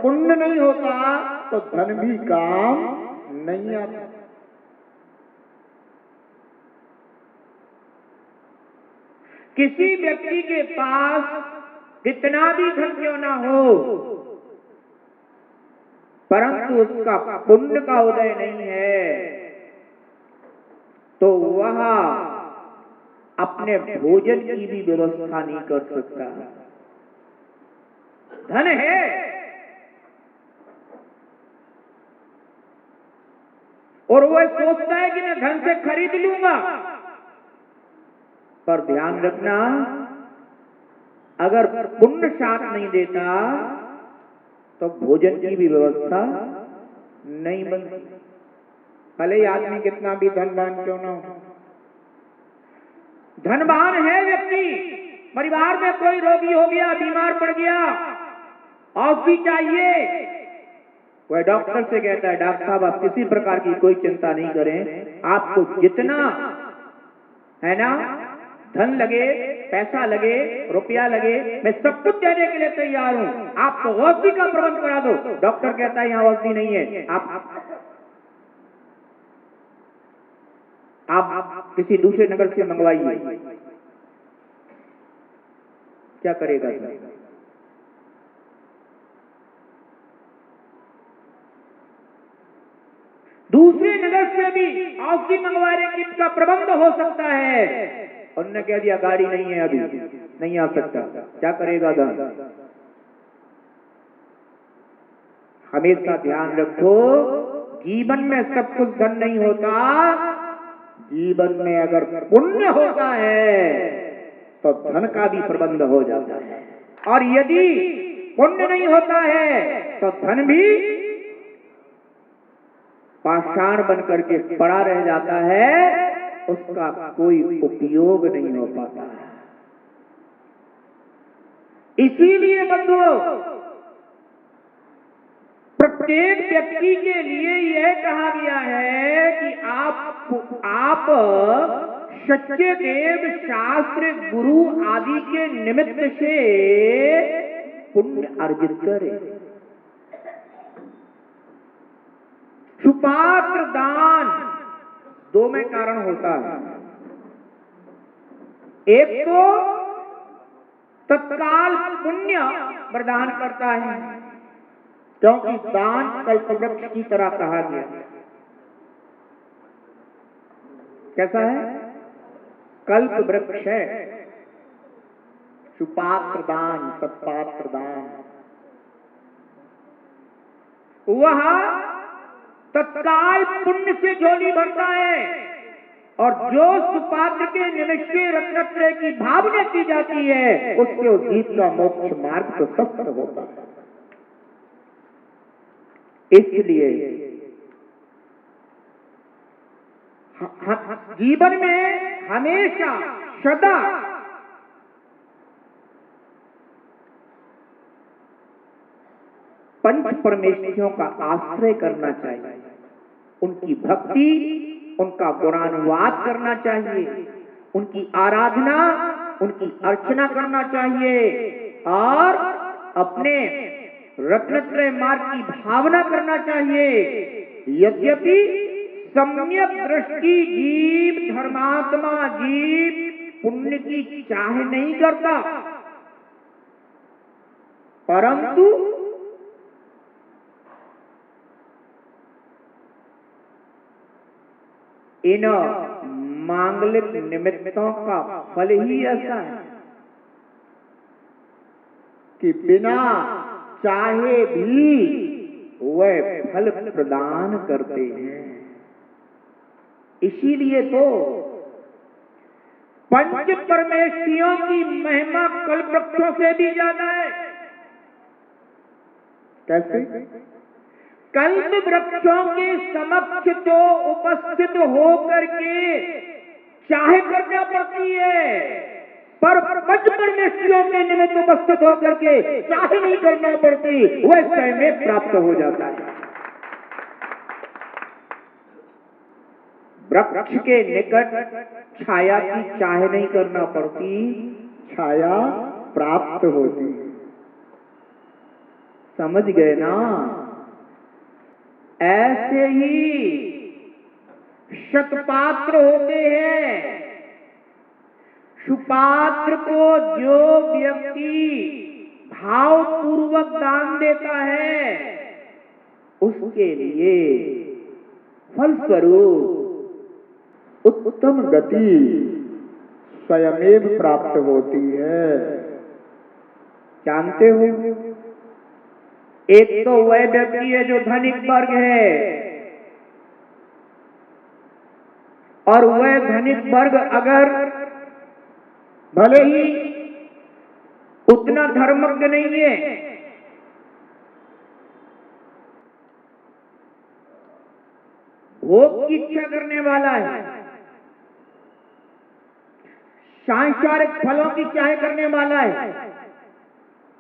पुण्य नहीं होता तो धन भी काम नहीं आता। किसी व्यक्ति के पास कितना भी धन क्यों ना हो, परंतु उसका पुण्य का उदय नहीं है, तो वह अपने भोजन की भी व्यवस्था नहीं कर सकता। धन है और वह सोचता है कि मैं धन से खरीद लूंगा, पर ध्यान रखना, अगर पुण्य साथ नहीं देता तो भोजन की भी व्यवस्था नहीं बनती। भले ही आदमी कितना भी धनवान क्यों ना हो, धनवान है व्यक्ति, परिवार में कोई रोगी हो गया, बीमार पड़ गया, औषधि चाहिए, वह डॉक्टर से कहता है डॉक्टर साहब आप किसी प्रकार की कोई चिंता नहीं करें, आपको जितना है ना धन लगे, पैसा लगे, रुपया लगे, मैं सब कुछ देने के लिए तैयार हूं, आप तो औषधि का प्रबंध करा दो। डॉक्टर कहता है यहाँ औषधि नहीं है, आप किसी दूसरे नगर से मंगवाइए। क्या करेगा सर? दूसरे नगर से भी औषधि मंगवाने की का प्रबंध हो सकता है, उन्होंने कह दिया गाड़ी नहीं है, अभी नहीं आ सकता। क्या करेगा धन? हमेशा ध्यान रखो, जीवन में सब कुछ धन नहीं होता, जीवन में अगर पुण्य होता है तो धन का भी प्रबंध हो जाता है, और यदि पुण्य नहीं होता है तो धन भी पाषाण बन करके पड़ा रह जाता है, उसका कोई उपयोग नहीं हो पाता। इसीलिए बंधुओं, प्रत्येक व्यक्ति के लिए यह कहा गया है कि आप सच्चे देव, शास्त्र, गुरु आदि के निमित्त से पुण्य अर्जित करें। सुपात्र दान दो में कारण होता है, एक तो तत्काल पुण्य प्रदान करता है, क्योंकि दान कल्पवृक्ष की तरह कहा गया। कैसा है? कल्प वृक्ष है। सुपात्र दान, सत्पात्र दान, वह तत्काल पुण्य से झोली भरता है, और जो सुपात्र के निमित्त रत्नत्रय की भावना की जाती है, उसके जीत का मोक्ष मार्ग प्रशस्त होता है। इसलिए जीवन में हमेशा सदा पंच परमेश्वरों का आश्रय करना चाहिए, उनकी भक्ति, उनका गुणानुवाद करना चाहिए, उनकी आराधना, उनकी अर्चना करना चाहिए, और अपने रत्नत्रय मार्ग की भावना करना चाहिए। यद्यपि सम्यक दृष्टि जीव, धर्मात्मा जीव पुण्य की चाह नहीं करता, परंतु इन मांगलिक निमित्तों का फल ही ऐसा है कि बिना चाहे भी वह फल प्रदान करते हैं। इसीलिए तो पंच परमेश्वरियों की महिमा कल्प वृक्षों से भी ज्यादा है। कैसे? कल्प वृक्षों के समक्ष तो उपस्थित होकर के चाहे करना पड़ती है, पर पंच परमेश्वरियों के निमित्त उपस्थित होकर के चाहे नहीं करना पड़ती, वह स्वयं में प्राप्त हो जाता है। वृक्ष के निकट छाया की चाह नहीं करना पड़ती, छाया प्राप्त होती है। समझ गए ना? ऐसे ही शतपात्र होते हैं। सुपात्र को जो व्यक्ति भावपूर्वक दान देता है उसके लिए फलस्वरूप उत्तम गति स्वयमेव प्राप्त होती है। जानते हो, एक तो वह व्यक्ति है जो धनिक वर्ग है, और वह धनिक वर्ग अगर भले ही उतना धर्मज्ञ नहीं है, भोग की इच्छा करने वाला है, सांसारिक फलों की चाह करने वाला है,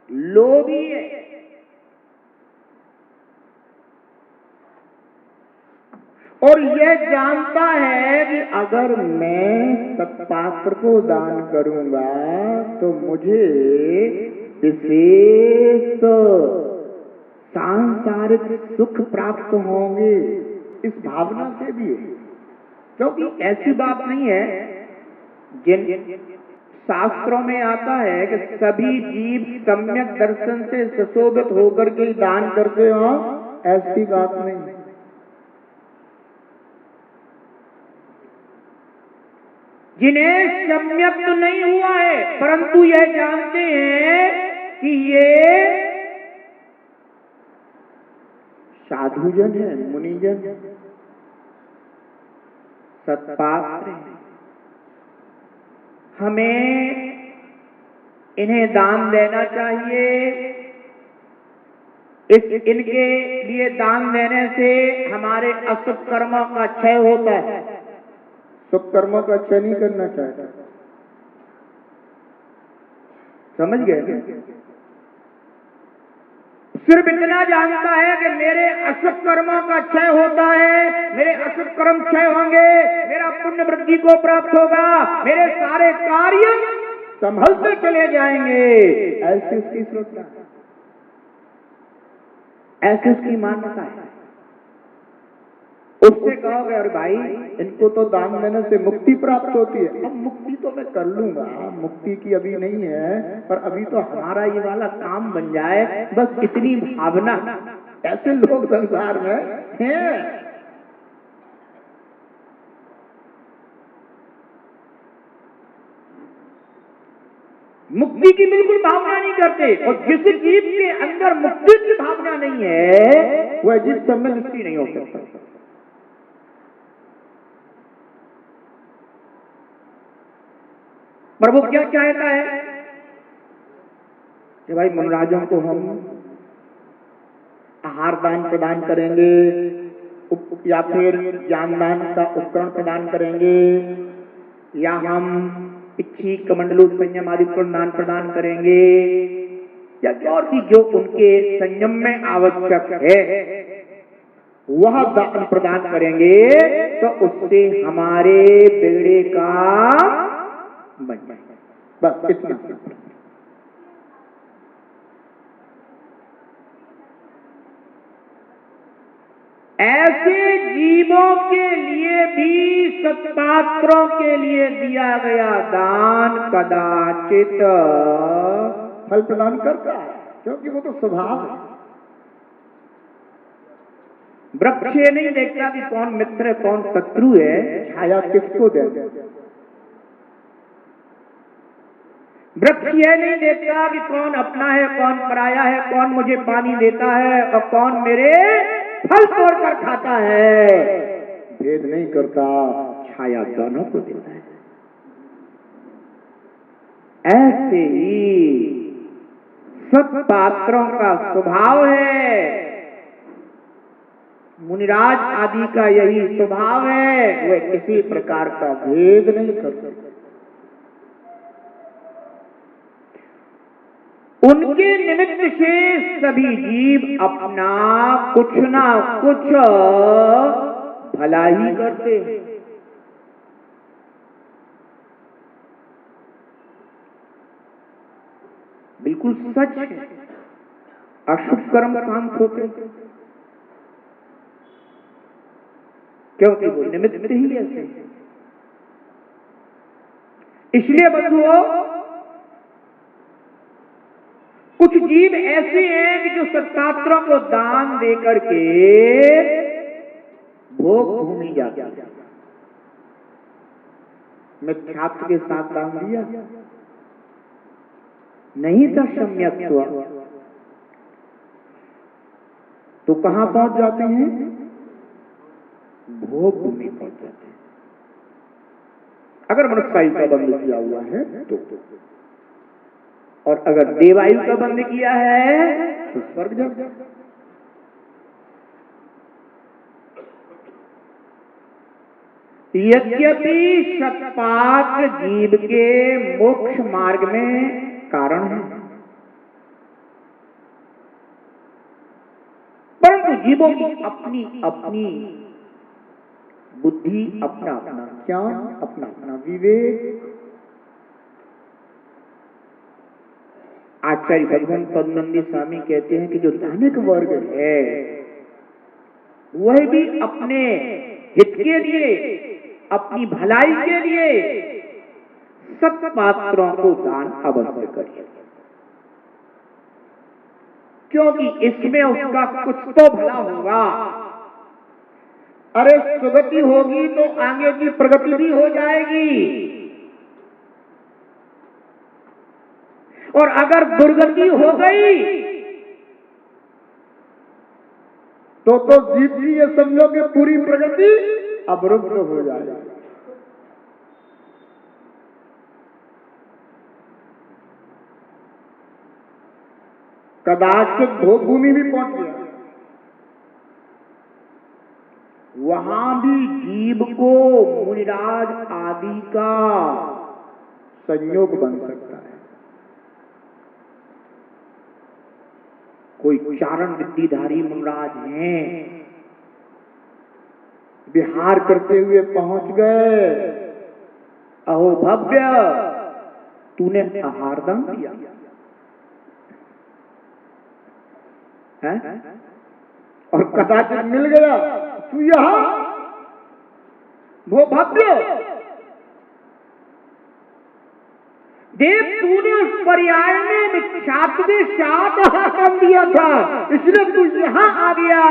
लोभी है, और यह जानता है कि अगर मैं सत्पात्र को दान करूंगा तो मुझे विशेष सांसारिक सुख प्राप्त होंगे, इस भावना से भी है। क्योंकि ऐसी बात नहीं है, जिन शास्त्रों में आता है कि सभी जीव सम्यक दर्शन से सुशोभित होकर के दान करते हो, ऐसी बात नहीं। जिन्हें सम्यक तो नहीं हुआ है परंतु यह जानते हैं कि ये साधुजन है, मुनिजन है, सत्पात्र हैं, हमें इन्हें दान देना चाहिए। इनके लिए दान देने से हमारे अशुभ कर्मों का क्षय होता है। शुभ कर्मों का क्षय नहीं करना चाहिए। समझ गए? सिर्फ इतना जानता है कि मेरे अशुभ कर्मों का क्षय होता है, मेरे अशुभ कर्म क्षय होंगे, मेरा पुण्य वृद्धि को प्राप्त होगा, मेरे सारे कार्य संभलते चले जाएंगे, ऐसी उसकी श्रद्धा है, ऐसी उसकी मान्यता है। उससे कहोगे अरे भाई इनको तो दान देने से मुक्ति प्राप्त होती है। अब मुक्ति तो मैं कर लूंगा, मुक्ति की अभी नहीं है, पर अभी तो हमारा ये वाला काम बन जाए, बस इतनी भावना। ऐसे लोग संसार में हैं। मुक्ति की बिल्कुल भावना नहीं करते, और जिस जीव के अंदर मुक्ति की भावना नहीं है वह जीव सब में मुक्ति नहीं हो सकता। प्रभु क्या चाहता है कि भाई मनराजों को हम आहार दान प्रदान करेंगे, या फिर ज्ञान दान का उपकरण प्रदान करेंगे, या हम इच्छी कमंडलू संयम आदि दान प्रदान करेंगे, या और भी जो उनके संयम में आवश्यक है वह दान प्रदान करेंगे, तो उससे हमारे बेड़े का बन जाए। बस इतना। ऐसे जीवों के लिए भी सत्पात्रों के लिए दिया गया दान कदाचित फल प्रदान करता है, क्योंकि वो तो स्वभाव है। वृक्ष ये नहीं देखता कि कौन मित्र है कौन शत्रु है, छाया किसको दे। वृक्ष यह नहीं देखता कि कौन अपना है कौन पराया है, कौन मुझे पानी देता है और कौन मेरे फल तोड़कर खाता है, भेद नहीं करता, छाया दोनों को देता है। ऐसे ही सत्पात्रों का स्वभाव है, मुनिराज आदि का यही स्वभाव है, वे किसी प्रकार का भेद नहीं करते। उनके निमित्त से सभी जीव अपना कुछ ना कुछ भला ही करते हैं। बिल्कुल सच है। अशुभ कर्म शांत होते, क्योंकि वो निमित्त ही ऐसे। इसलिए बंधुओं, कुछ जीव ऐसे हैं कि जो सत्पात्रों को दान देकर के भोग भूमि जाते हैं। मैं छात्र के साथ दान दिया, नहीं था सम्यक्त्व, तो कहां पहुंच जाते हैं? भोग भूमि पहुंच जाते हैं। अगर मनुष्यायु का बंद किया हुआ है तो, और अगर देवायु का बंद किया है तो स्वर्ग जाते हैं। यद्यपि सत्पात्र जीव के मोक्ष मार्ग में कारण है, परंतु जीवों की अपनी अपनी बुद्धि, अपना अपना ज्ञान, अपना अपना विवेक। आचार्य भगवान पद्मनंदी स्वामी कहते हैं कि जो धनिक वर्ग है वह भी अपने हित के लिए, अपनी भलाई के लिए सत्पात्रों को दान अवश्य करे, क्योंकि इसमें उसका कुछ तो भला होगा। अरे सुगति होगी तो आगे की प्रगति भी हो जाएगी, और अगर दुर्गति हो गई तो जीव की ये समझो कि पूरी प्रगति अवरुद्ध हो जाएगी। कदाचित भोग भूमि भी पहुंच गया, वहां भी जीव को मुनिराज आदि का संयोग बन सकता है। कोई चारण विद्याधारी मुनिराज हैं, विहार करते हुए पहुंच गए, अहो भव्य, तूने आहार दान दिया है? और कदाचित मिल गया, तू यहां वो भव्य देव, तूने उस पर्याय में मिथ्यात्व साथ आहार दिया था, इसलिए तू यहां आ गया।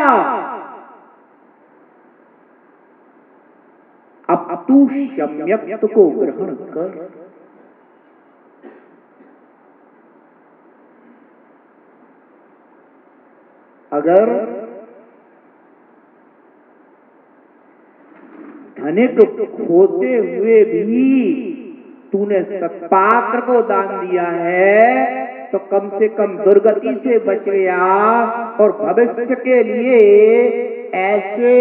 अब तू सम्यक्त को ग्रहण कर। अगर धनिक होते हुए भी तूने सत्पात्र को दान दिया है तो कम से कम दुर्गति से बच गया, और भविष्य के लिए ऐसे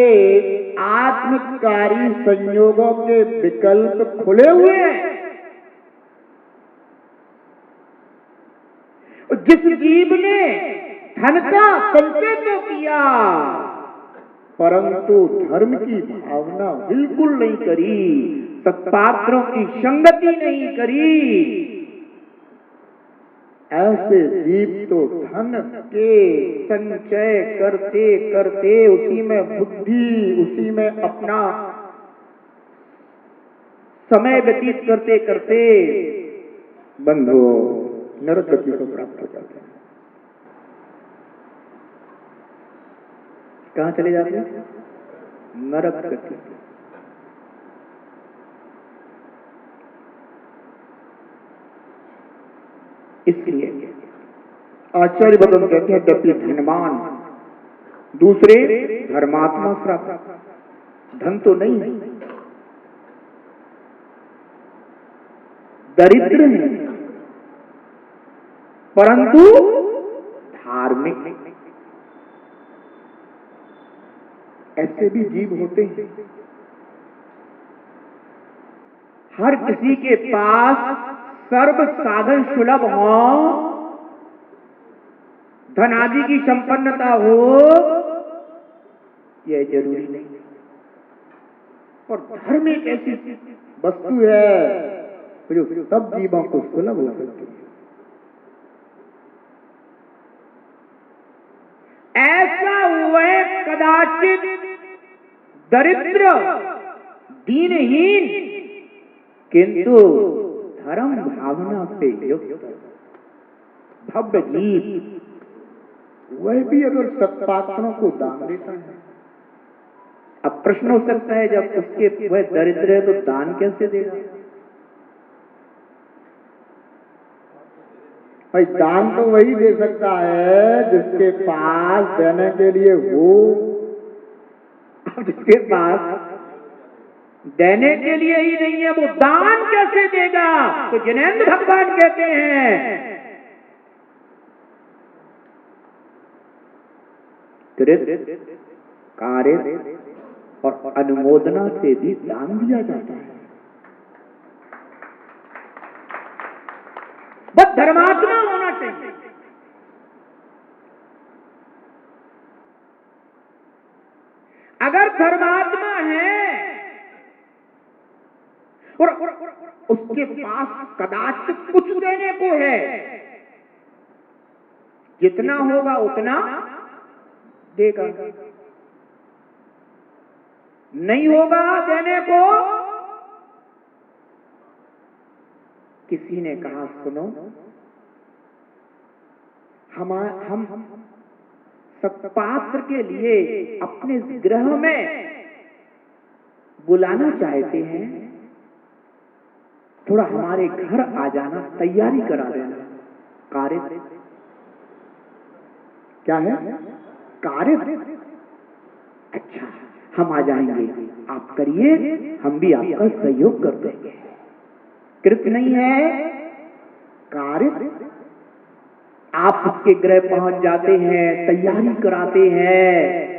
आत्मकारी संयोगों के विकल्प खुले हुए हैं। जिस जीव ने धन का संचय तो किया, परंतु धर्म की भावना बिल्कुल नहीं करी, सत्पात्रों की संगति नहीं करी, ऐसे जीव तो धन के संचय करते करते उसी में बुद्धि, उसी में अपना समय व्यतीत करते करते बंधु नरक गति को प्राप्त हो जाते हैं। कहां चले जाते हैं? नरक गति। इसलिए आचार्य बदन कहते हैं, यद्यपि धनवान दूसरे धर्मात्मा श्राप, धन तो नहीं है, दरिद्र है, परंतु धार्मिक। ऐसे भी जीव होते हैं। हर किसी के पास सर्व साधन सुलभ हो, धन आदि की संपन्नता हो, यह जरूरी नहीं। और धर्म एक ऐसी वस्तु है जो सब जीवों को सुलभ हो सकती है। कदाचित दरिद्र दीनहीन किंतु धर्म भावना से युक्त भव्य जीव, वह भी अगर सत्पात्रों को दान देता है। अब प्रश्न हो सकता है, जब उसके वह दरिद्र है तो दान कैसे देगा? भाई दान तो वही दे सकता है जिसके पास देने के लिए हो। अब जिसके पास देने के लिए ही नहीं है, वो दान कैसे देगा? तो जिनेंद्र भगवान कहते हैं कृत, कार्य और अनुमोदना से भी दान दिया जाता है। बस धर्मात्मा होना चाहिए। अगर धर्मात्मा है और उसके पास कदाचित कुछ देने को है, जितना होगा उतना देगा, नहीं होगा देने को। किसी ने कहा सुनो, हम सत्पात्र के लिए अपने गृह में बुलाना चाहते हैं, थोड़ा हमारे घर आ जाना, तैयारी करा देना। कार्य क्या है? कार्य, अच्छा हम आ जाएंगे, आप करिए, हम भी आपका सहयोग कर देंगे। कृत नहीं है, कार्य। आप उसके गृह पहुंच जाते हैं, तैयारी कराते हैं,